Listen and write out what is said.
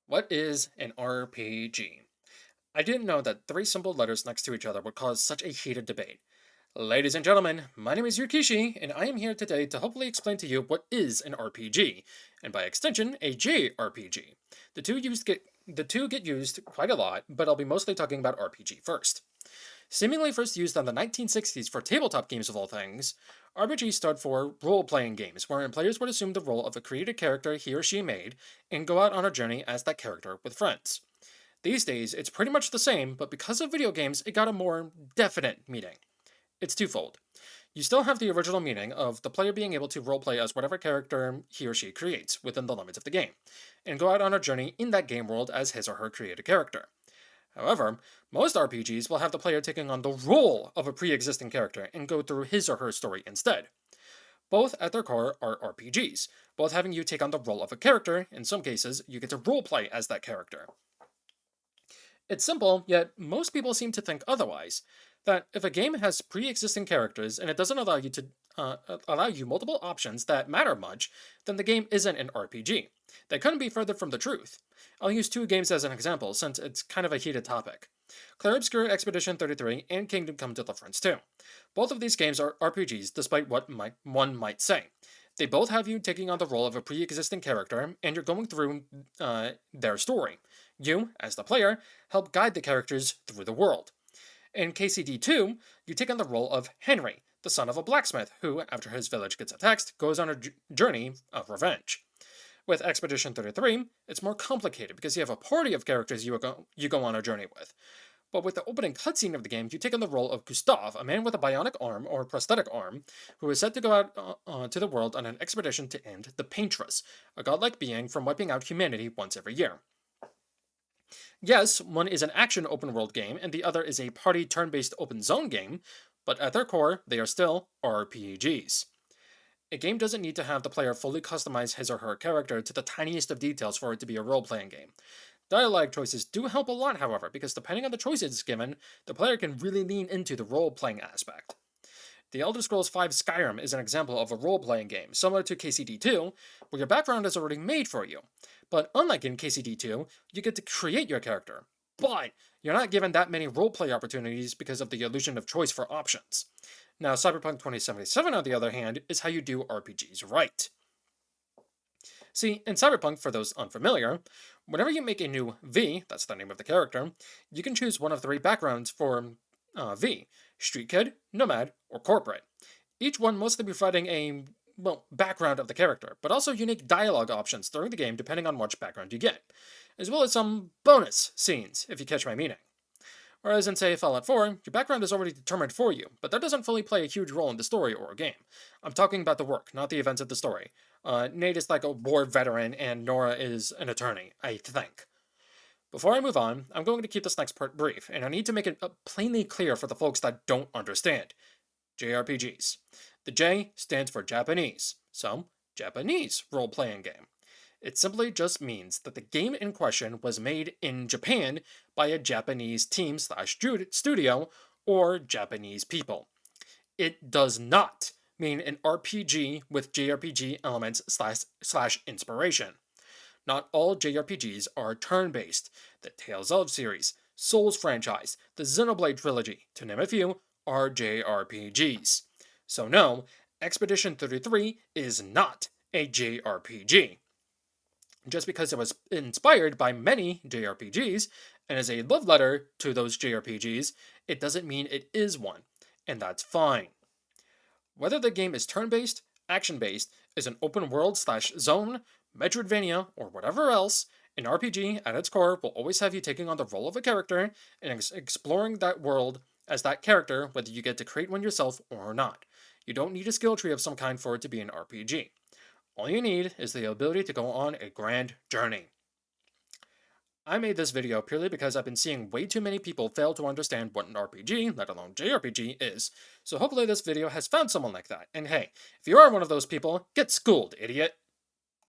What is an RPG? I didn't know that three simple letters next to each other would cause such a heated debate. Ladies and gentlemen, my name is Yukishi, and I am here today to hopefully explain to you what is an RPG, and by extension, a JRPG. The two get used quite a lot, but I'll be mostly talking about RPG first. Seemingly first used in the 1960s for tabletop games of all things, RPG stood for role-playing games, wherein players would assume the role of a created character he or she made and go out on a journey as that character with friends. These days, it's pretty much the same, but because of video games, it got a more definite meaning. It's twofold. You still have the original meaning of the player being able to roleplay as whatever character he or she creates within the limits of the game, and go out on a journey in that game world as his or her created character. However, most RPGs will have the player taking on the role of a pre existing character and go through his or her story instead. Both, at their core, are RPGs, both having you take on the role of a character. In some cases, you get to roleplay as that character. It's simple, yet most people seem to think otherwise. That if a game has pre-existing characters and it doesn't allow you multiple options that matter much, then the game isn't an RPG. That couldn't be further from the truth. I'll use two games as an example, since it's kind of a heated topic. Clair Obscur Expedition 33 and Kingdom Come Deliverance 2. Both of these games are RPGs, despite what one might say. They both have you taking on the role of a pre-existing character, and you're going through their story. You, as the player, help guide the characters through the world. In KCD2, you take on the role of Henry, the son of a blacksmith who, after his village gets attacked, goes on a journey of revenge. With Expedition 33, it's more complicated because you have a party of characters you go on a journey with. But with the opening cutscene of the game, you take on the role of Gustav, a man with a bionic arm or prosthetic arm, who is set to go out to the world on an expedition to end the Paintress, a godlike being from wiping out humanity once every year. Yes, one is an action open world game, and the other is a party turn based open zone game, but at their core, they are still RPGs. A game doesn't need to have the player fully customize his or her character to the tiniest of details for it to be a role playing game. Dialogue choices do help a lot, however, because depending on the choices given, the player can really lean into the role playing aspect. The Elder Scrolls V Skyrim is an example of a role playing game, similar to KCD2, where your background is already made for you. But unlike in KCD2, you get to create your character. But you're not given that many roleplay opportunities because of the illusion of choice for options. Now, Cyberpunk 2077, on the other hand, is how you do RPGs right. See, in Cyberpunk, for those unfamiliar, whenever you make a new V, that's the name of the character, you can choose one of three backgrounds for V: Street Kid, Nomad, or Corporate. Each one mostly providing a, background of the character, but also unique dialogue options during the game depending on which background you get, as well as some bonus scenes, if you catch my meaning. Whereas in, say, Fallout 4, your background is already determined for you, but that doesn't fully play a huge role in the story or a game. I'm talking about the work, not the events of the story. Nate is like a war veteran, and Nora is an attorney, I think. Before I move on, I'm going to keep this next part brief, and I need to make it plainly clear for the folks that don't understand. JRPGs. The J stands for Japanese, so Japanese role-playing game. It simply just means that the game in question was made in Japan by a Japanese team slash studio or Japanese people. It does not mean an RPG with JRPG elements slash inspiration. Not all JRPGs are turn based. The Tales of series, Souls franchise, the Xenoblade trilogy, to name a few, are JRPGs. So, no, Expedition 33 is not a JRPG. Just because it was inspired by many JRPGs and is a love letter to those JRPGs, it doesn't mean it is one, and that's fine. Whether the game is turn based, action based, is an open world slash zone, Metroidvania, or whatever else, an RPG at its core will always have you taking on the role of a character and exploring that world as that character, whether you get to create one yourself or not. You don't need a skill tree of some kind for it to be an RPG. All you need is the ability to go on a grand journey. I made this video purely because I've been seeing way too many people fail to understand what an RPG, let alone JRPG, is, so hopefully this video has found someone like that. And hey, if you are one of those people, get schooled, idiot!